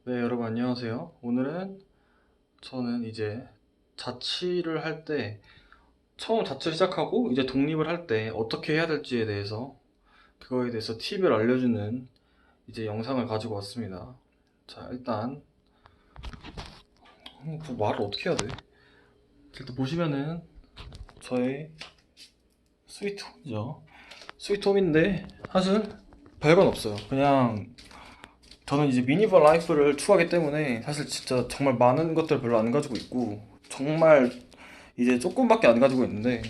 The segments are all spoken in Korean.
네, 여러분 안녕하세요. 오늘은 저는 이제 자취를 할 때, 처음 자취를 시작하고 이제 독립을 할 때 어떻게 해야 될지에 대해서, 그거에 대해서 팁을 알려주는 이제 영상을 가지고 왔습니다. 자, 일단 그 말을 어떻게 해야 돼? 일단 보시면은 저의 스위트홈이죠. 스위트홈인데 사실 별건 없어요. 그냥 저는 이제 미니멀 라이프를 추구하기 때문에 사실 진짜 정말 많은 것들 별로 안 가지고 있고, 정말 이제 조금밖에 안 가지고 있는데,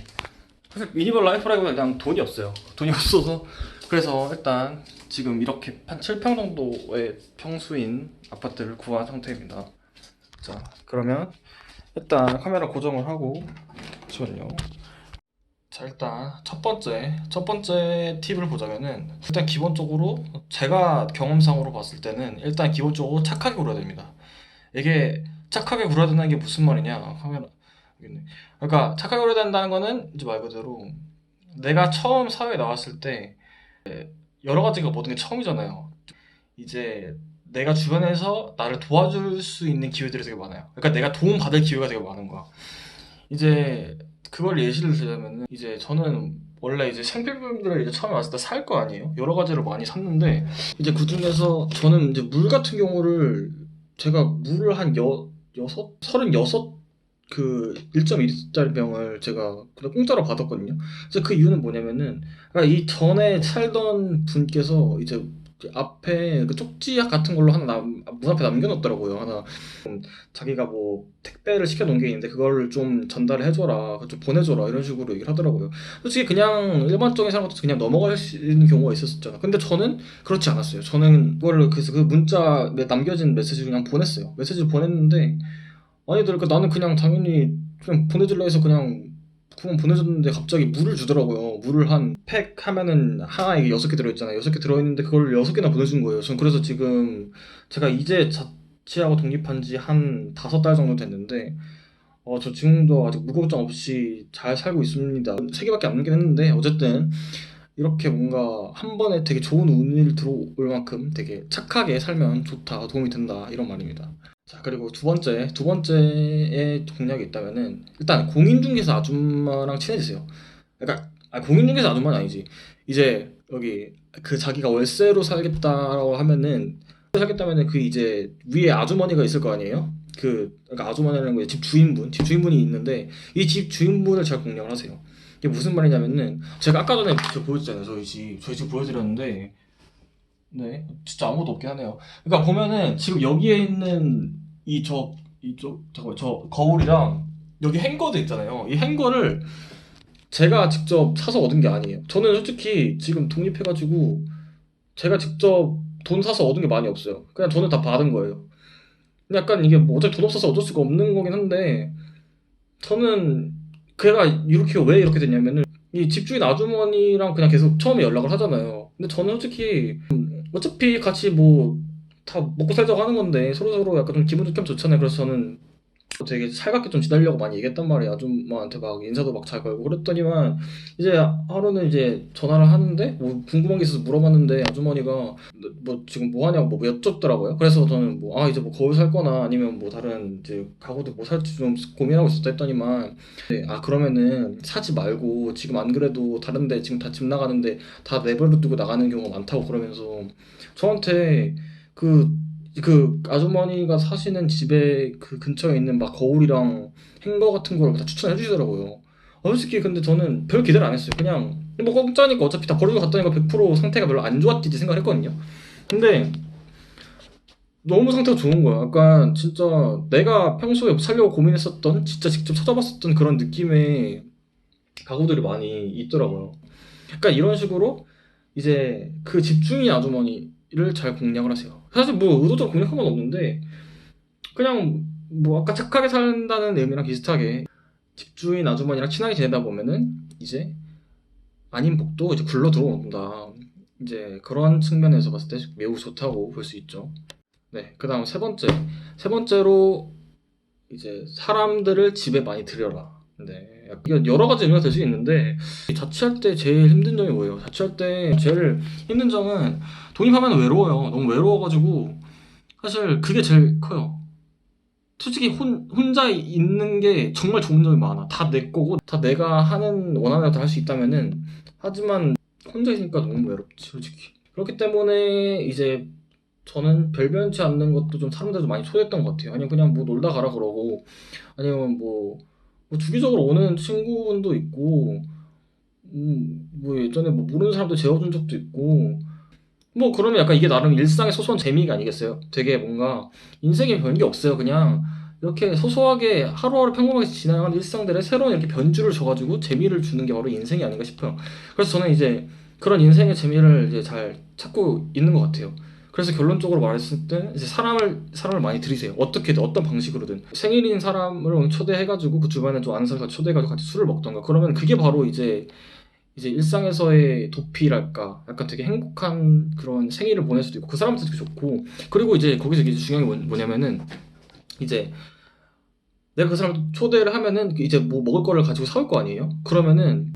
사실 미니멀 라이프라기보다 그냥 돈이 없어요. 돈이 없어서. 그래서 일단 지금 이렇게 한 7평 정도의 평수인 아파트를 구한 상태입니다. 자, 그러면 일단 카메라 고정을 하고, 잠시만요. 자, 일단 첫 번째 팁을 보자면은, 일단 기본적으로 제가 경험상으로 봤을 때는 일단 기본적으로 착하게 굴어야 됩니다. 이게 착하게 굴어야 된다는 게 무슨 말이냐? 카메라 여기 있네. 그러니까 착하게 굴어야 된다는 거는 이제 말 그대로 내가 처음 사회에 나왔을 때 여러 가지가 모든 게 처음이잖아요. 이제 내가 주변에서 나를 도와줄 수 있는 기회들이 되게 많아요. 그러니까 내가 도움 받을 기회가 되게 많은 거야. 이제 그걸 예시를 들자면은, 이제 저는 원래 이제 생필품들을 이제 처음에 왔을 때 살 거 아니에요. 여러 가지를 많이 샀는데, 이제 그 중에서 저는 이제 물 같은 경우를, 제가 물을 한 여섯 36 그 1.2리터짜리 병을 제가 그냥 공짜로 받았거든요. 그래서 그 이유는 뭐냐면은, 그러니까 이 전에 살던 분께서 이제 그 앞에 그 쪽지약 같은 걸로 하나 문 앞에 남겨놓더라고요. 하나 자기가 뭐 택배를 시켜놓은 게 있는데 그거를 좀 전달을 해줘라, 좀 보내줘라, 이런 식으로 얘기를 하더라고요. 솔직히 그냥 일반적인 사람 같아서 그냥 넘어갈 수 있는 경우가 있었잖아. 근데 저는 그렇지 않았어요. 저는 그거를, 그래서 그 문자 남겨진 메시지를 그냥 보냈어요. 메시지를 보냈는데, 아니들 나는 그냥 당연히 그냥 보내줄라 해서 그냥 보내줬는데 갑자기 물을 주더라고요. 물을 한 팩 하면은 하나에 6개 들어있잖아요. 6개 들어있는데 그걸 6개나 보내준 거예요. 전 그래서 지금 제가 이제 자취하고 독립한 지 한 5달 정도 됐는데, 저 지금도 아직 무거걱정 없이 잘 살고 있습니다. 3개밖에 안 남긴 했는데, 어쨌든 이렇게 뭔가 한 번에 되게 좋은 운이 들어올 만큼 되게 착하게 살면 좋다, 도움이 된다, 이런 말입니다. 자, 그리고 두 번째의 공약이 있다면은, 일단 공인중개사 아줌마랑 친해지세요. 그러니까 공인중개사 아줌마는 아니지. 이제 여기 그 자기가 월세로 살겠다라고 하면은, 그 이제 위에 아주머니가 있을 거 아니에요. 그러니까 아주머니라는 거, 집 주인분이 있는데, 이 집 주인분을 잘 공략을 하세요. 이게 무슨 말이냐면은, 제가 아까 전에 보여줬잖아요. 저희 집 보여드렸는데, 네, 진짜 아무것도 없긴 하네요. 그러니까 보면은 지금 여기에 있는 이쪽 잠깐만, 저 거울이랑 여기 행거도 있잖아요. 이 행거를 제가 직접 사서 얻은 게 아니에요. 저는 솔직히 지금 독립해가지고 제가 직접 돈 사서 얻은 게 많이 없어요. 그냥 저는 다 받은 거예요. 근데 약간 이게 뭐 어차피 돈 없어서 어쩔 수가 없는 거긴 한데, 저는 걔가 이렇게 왜 이렇게 됐냐면은, 이 집주인 아주머니랑 그냥 계속 처음에 연락을 하잖아요. 근데 저는 솔직히 어차피 같이 뭐 다 먹고 살자고 하는 건데 서로서로 약간 좀 기분 좋게 하면 좋잖아요. 그래서 저는 되게 살갑게 좀 지내려고 많이 얘기했단 말이에요. 아줌마한테 막 인사도 막 잘 걸고 그랬더니만, 이제 하루는 이제 전화를 하는데 뭐 궁금한 게 있어서 물어봤는데, 아주머니가 뭐 지금 뭐 하냐고 뭐 여쭙더라고요. 그래서 저는 뭐 이제 뭐 거울 살 거나 아니면 뭐 다른 이제 가구도 뭐 살지 좀 고민하고 있었다 했더니만, 네, 그러면은 사지 말고, 지금 안 그래도 다른데 지금 다 집 나가는데 다 내버려 두고 나가는 경우가 많다고 그러면서 저한테 그 아주머니가 사시는 집에 그 근처에 있는 막 거울이랑 행거 같은 걸 다 추천해 주시더라고요. 솔직히 근데 저는 별 기대를 안 했어요. 그냥 뭐 공짜니까 어차피 다 버리고 갔다니까 100% 상태가 별로 안 좋았지 생각했거든요. 근데 너무 상태가 좋은 거야. 약간 진짜 내가 평소에 살려고 고민했었던, 진짜 직접 찾아봤었던 그런 느낌의 가구들이 많이 있더라고요. 그러니까 이런 식으로 이제 그 집주인 아주머니를 잘 공략을 하세요. 사실 뭐 의도적으로 공략한 건 없는데, 그냥 뭐 아까 착하게 산다는 의미랑 비슷하게 집주인 아주머니랑 친하게 지내다 보면은 이제 아닌 복도 이제 굴러 들어온다. 이제 그런 측면에서 봤을 때 매우 좋다고 볼 수 있죠. 네, 그다음 세 번째로 이제 사람들을 집에 많이 들여라. 네, 이게 여러 가지 의미가 될 수 있는데, 자취할 때 제일 힘든 점이 뭐예요? 자취할 때 제일 힘든 점은, 독립하면 외로워요. 너무 외로워가지고 사실 그게 제일 커요. 솔직히 혼자 있는 게 정말 좋은 점이 많아. 다 내 거고, 다 내가 하는, 원하는 것도 할 수 있다면은, 하지만 혼자 있으니까 너무 외롭지, 솔직히. 그렇기 때문에 이제 저는 별변치 않는 것도 좀 사람들도 많이 초대했던 것 같아요. 아니면 그냥 뭐 놀다 가라 그러고, 아니면 뭐 주기적으로 오는 친구분도 있고, 뭐 예전에 뭐 모르는 사람도 재워준 적도 있고, 뭐 그러면 약간 이게 나름 일상의 소소한 재미가 아니겠어요? 되게 뭔가 인생에 별게 없어요. 그냥 이렇게 소소하게 하루하루 평범하게 지나가는 일상들에 새로운 이렇게 변주를 줘가지고 재미를 주는 게 바로 인생이 아닌가 싶어요. 그래서 저는 이제 그런 인생의 재미를 이제 잘 찾고 있는 것 같아요. 그래서 결론적으로 말했을 때 이제 사람을 많이 들이세요. 어떻게든 어떤 방식으로든 생일인 사람을 초대해가지고 그 주변에 좀 아는 사람 초대해가지고 같이 술을 먹던가 그러면 그게 바로 이제 일상에서의 도피랄까 약간 되게 행복한 그런 생일을 보낼 수도 있고 그 사람한테도 되게 좋고 그리고 이제 거기서 이제 중요한 게 뭐냐면은 이제 내가 그 사람을 초대를 하면은 이제 뭐 먹을 거를 가지고 사올 거 아니에요? 그러면은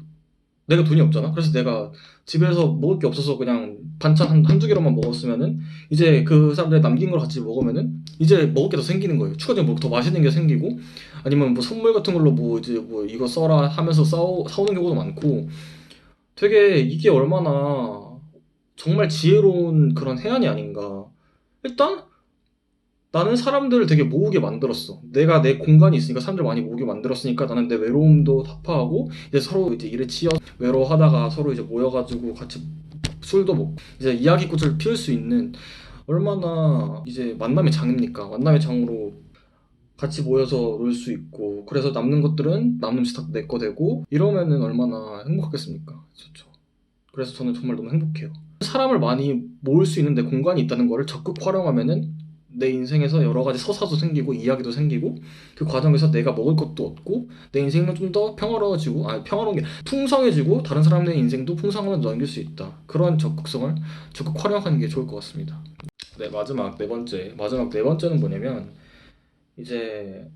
내가 돈이 없잖아. 그래서 내가 집에서 먹을 게 없어서 그냥 반찬 한두 개로만 먹었으면은 이제 그 사람들이 남긴 걸 같이 먹으면은 이제 먹을 게 더 생기는 거예요. 추가적으로 뭐 더 맛있는 게 생기고 아니면 뭐 선물 같은 걸로 뭐 이제 뭐 이거 써라 하면서 사오는 경우도 많고 되게 이게 얼마나 정말 지혜로운 그런 해안이 아닌가. 일단 나는 사람들을 되게 모으게 만들었어. 내가 내 공간이 있으니까 사람들 많이 모으게 만들었으니까 나는 내 외로움도 타파하고 이제 서로 이제 일에 치여 외로워하다가 서로 이제 모여가지고 같이 술도 먹고 이제 이야기꽃을 피울 수 있는 얼마나 이제 만남의 장입니까? 만남의 장으로 같이 모여서 놀 수 있고 그래서 남는 것들은 남는 다 내 거 되고 이러면은 얼마나 행복하겠습니까? 좋죠. 그래서 저는 정말 너무 행복해요. 사람을 많이 모을 수 있는 내 공간이 있다는 거를 적극 활용하면은 내 인생에서 여러 가지 서사도 생기고 이야기도 생기고 그 과정에서 내가 먹을 것도 얻고 내 인생은 좀 더 평화로워지고 아니 평화로운 게 풍성해지고 다른 사람들의 인생도 풍성함을 넘길 수 있다. 그런 적극성을 적극 활용하는 게 좋을 것 같습니다. 네, 마지막 네 번째는 뭐냐면 이제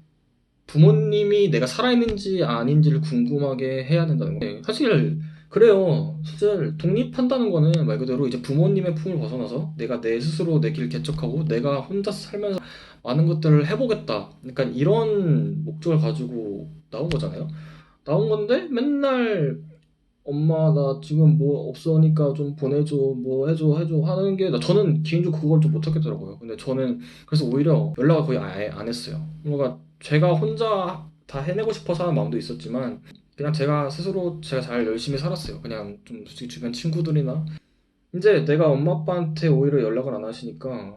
부모님이 내가 살아있는지 아닌지를 궁금하게 해야 된다는 거. 네, 사실 그래요. 사실 독립한다는 거는 말 그대로 이제 부모님의 품을 벗어나서 내가 내 스스로 내 길 개척하고 내가 혼자 살면서 많은 것들을 해보겠다. 그러니까 이런 목적을 가지고 나온 거잖아요. 나온 건데 맨날 엄마 나 지금 뭐 없으니까 좀 보내줘 뭐 해줘 하는 게 저는 개인적으로 그걸 좀 못하겠더라고요. 근데 저는 그래서 오히려 연락을 거의 아예 안 했어요. 뭔가 제가 혼자 다 해내고 싶어서 하는 마음도 있었지만 그냥 제가 스스로 제가 잘 열심히 살았어요. 그냥 좀 솔직히 주변 친구들이나 이제 내가 엄마 아빠한테 오히려 연락을 안 하시니까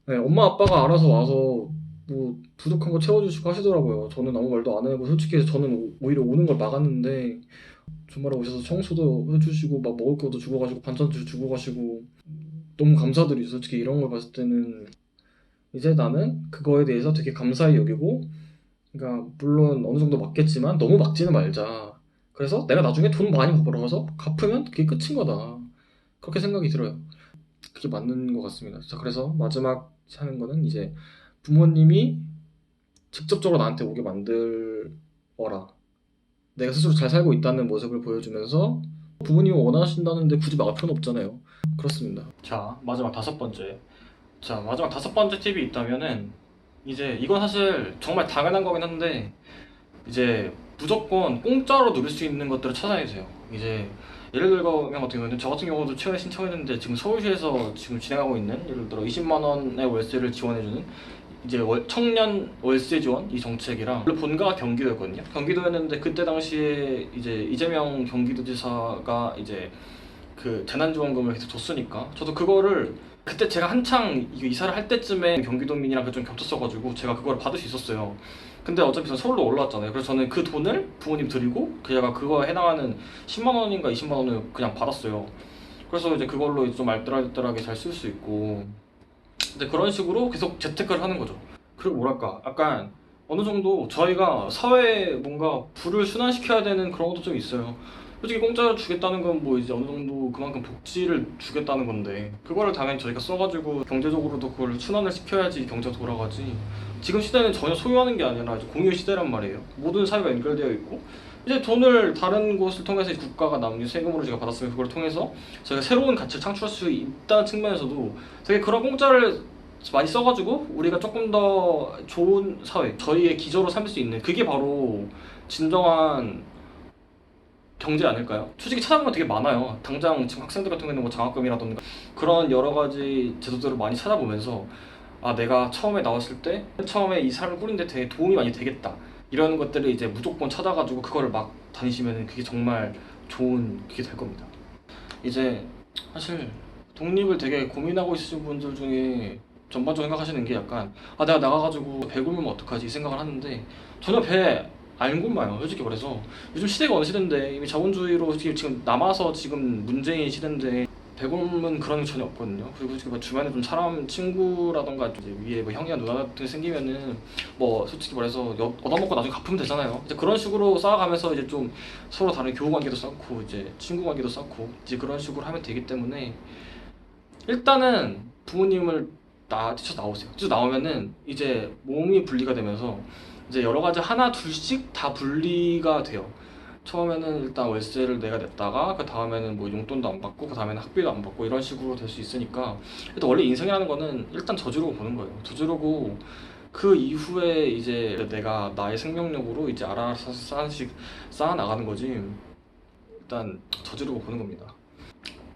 네, 엄마 아빠가 알아서 와서 뭐 부족한 거 채워주시고 하시더라고요. 저는 아무 말도 안 하고 솔직히 저는 오히려 오는 걸 막았는데 주말에 오셔서 청소도 해주시고 막 먹을 것도 주고 가시고 반찬도 주고 가시고 너무 감사드리죠. 솔직히 이런 걸 봤을 때는 이제 나는 그거에 대해서 되게 감사히 여기고 그러니까 물론 어느 정도 맞겠지만 너무 막지는 말자. 그래서 내가 나중에 돈 많이 벌어서 갚으면 그게 끝인 거다. 그렇게 생각이 들어요. 그게 맞는 것 같습니다. 자, 그래서 마지막 하는 거는 이제 부모님이 직접적으로 나한테 오게 만들어라. 내가 스스로 잘 살고 있다는 모습을 보여주면서 부모님이 원하신다는데 굳이 막을 필요는 없잖아요. 그렇습니다. 자, 마지막 다섯 번째. 자, 마지막 다섯 번째 팁이 있다면은 이제 이건 사실 정말 당연한 거긴 한데 이제 무조건 공짜로 누릴 수 있는 것들을 찾아내세요. 이제 예를 들면 같은 경우는 저 같은 경우도 최근에 신청했는데 지금 서울시에서 지금 진행하고 있는 예를 들어 20만 원의 월세를 지원해주는 이제 청년 월세 지원 이 정책이랑 원래 본가가 경기도였거든요. 경기도였는데 그때 당시에 이제 이재명 경기도지사가 이제 그 재난지원금을 계속 줬으니까 저도 그거를 그때 제가 한창 이사를 할 때쯤에 경기도민이랑 좀 겹쳤어가지고 제가 그걸 받을 수 있었어요. 근데 어차피 저는 서울로 올라왔잖아요. 그래서 저는 그 돈을 부모님 드리고 제가 그거에 해당하는 10만 원인가 20만 원을 그냥 받았어요. 그래서 이제 그걸로 이제 좀 알뜰알뜰하게 잘 쓸 수 있고 근데 그런 식으로 계속 재테크를 하는 거죠. 그리고 뭐랄까 약간 어느 정도 저희가 사회에 뭔가 부를 순환시켜야 되는 그런 것도 좀 있어요. 솔직히 공짜로 주겠다는 건 뭐 이제 어느 정도 그만큼 복지를 주겠다는 건데 그거를 당연히 저희가 써가지고 경제적으로도 그걸 순환을 시켜야지 경제가 돌아가지. 지금 시대는 전혀 소유하는 게 아니라 이제 공유 시대란 말이에요. 모든 사회가 연결되어 있고 이제 돈을 다른 곳을 통해서 이제 국가가 남긴 세금으로 제가 받았으면 그걸 통해서 저희가 새로운 가치를 창출할 수 있다는 측면에서도 되게 그런 공짜를 많이 써가지고 우리가 조금 더 좋은 사회, 저희의 기저로 삼을 수 있는 그게 바로 진정한 경제 아닐까요? 솔직히 찾아보면 되게 많아요. 당장 지금 학생들 같은 경우에는 뭐 장학금이라던가 그런 여러 가지 제도들을 많이 찾아보면서 아, 내가 처음에 나왔을 때 처음에 이 삶을 꾸리는데 되게 도움이 많이 되겠다 이런 것들을 이제 무조건 찾아가지고 그거를 막 다니시면 그게 정말 좋은 그게 될 겁니다. 이제 사실 독립을 되게 고민하고 있으신 분들 중에 전반적으로 생각하시는 게 약간 아, 내가 나가가지고 배 굶으면 어떡하지 이 생각을 하는데 전혀 배 안 굶어요. 솔직히 말해서 요즘 시대가 어느 시대인데 이미 자본주의로 지금 남아서 지금 문재인 시대인데 배곰은 그런 게 전혀 없거든요. 그리고 지금 뭐 주변에 좀 사람 친구라던가 이제 위에 뭐 형이나 누나 같은 게 생기면은 뭐 솔직히 말해서 얻어먹고 나중에 갚으면 되잖아요. 이제 그런 식으로 쌓아가면서 이제 좀 서로 다른 교우 관계도 쌓고 이제 친구 관계도 쌓고 이제 그런 식으로 하면 되기 때문에 일단은 부모님을 뛰쳐 나오세요. 뛰쳐 나오면은 이제 몸이 분리가 되면서 이제 여러 가지 하나 둘씩 다 분리가 돼요. 처음에는 일단 월세를 내가 냈다가 그 다음에는 뭐 용돈도 안 받고 그 다음에는 학비도 안 받고 이런 식으로 될 수 있으니까 일단 원래 인생이라는 거는 일단 저지르고 보는 거예요. 저지르고 그 이후에 이제 내가 나의 생명력으로 이제 알아서 쌓아씩 쌓아 나가는 거지. 일단 저지르고 보는 겁니다.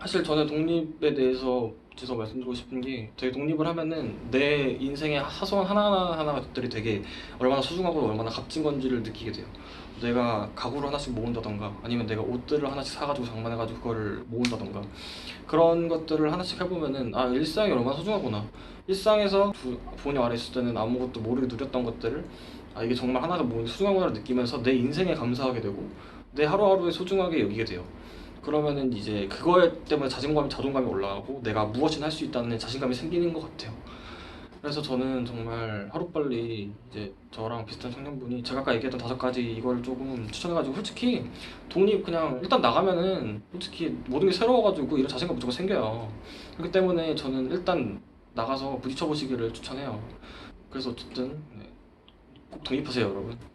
사실 저는 독립에 대해서 더 말씀드리고 싶은 게 되게 독립을 하면은 내 인생의 사소한 하나하나들이 되게 얼마나 소중하고 얼마나 값진 건지를 느끼게 돼요. 내가 가구를 하나씩 모은다던가 아니면 내가 옷들을 하나씩 사가지고 장만해가지고 그거를 모은다던가 그런 것들을 하나씩 해보면은 아, 일상이 얼마나 소중하구나. 일상에서 부모님 아래 있을 때는 아무것도 모르게 누렸던 것들을 아, 이게 정말 하나가 뭐 소중하구나를 느끼면서 내 인생에 감사하게 되고 내 하루하루에 소중하게 여기게 돼요. 그러면은 이제 그거에 때문에 자존감이 올라가고 내가 무엇이든 할 수 있다는 자신감이 생기는 것 같아요. 그래서 저는 정말 하루빨리 이제 저랑 비슷한 청년분이 제가 아까 얘기했던 5가지 이걸 조금 추천해가지고 솔직히 독립 그냥 일단 나가면은 솔직히 모든 게 새로워가지고 이런 자신감 무조건 생겨요. 그렇기 때문에 저는 일단 나가서 부딪혀 보시기를 추천해요. 그래서 어쨌든 네, 꼭 독립하세요, 여러분.